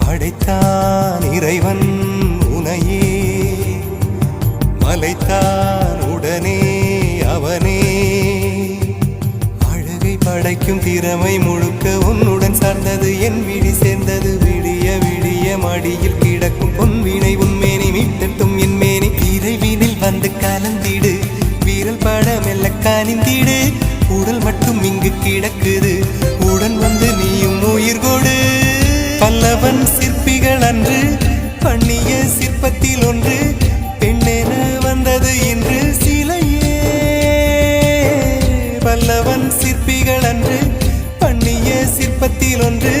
படைத்தான் இறைவன் உனையே, மலைத்தான் உடனே அவனே. அழகை படைக்கும் திறமை முழுக்க உன்னுடன் சார்ந்தது, என் விழி சேர்ந்தது. விடிய விடிய மடியில் கிடக்கும் பொன்வினை உன்மேனி மீட்டட்டும் என் மேனி. இறைவினில் வந்து கலந்திடு, வீரல் பட மெல்ல காணிந்திடு. உடல் மட்டும் இங்கு கிடக்குது, உடன் வந்து நீயும் உயிர் கொடு. பல்லவன் சிற்பிகள் அன்று பண்ணிய சிற்பத்தில் ஒன்று, பெண்ணென வந்தது இன்று சிலையே. பல்லவன் சிற்பிகள் அன்று பண்ணிய சிற்பத்தில் ஒன்று,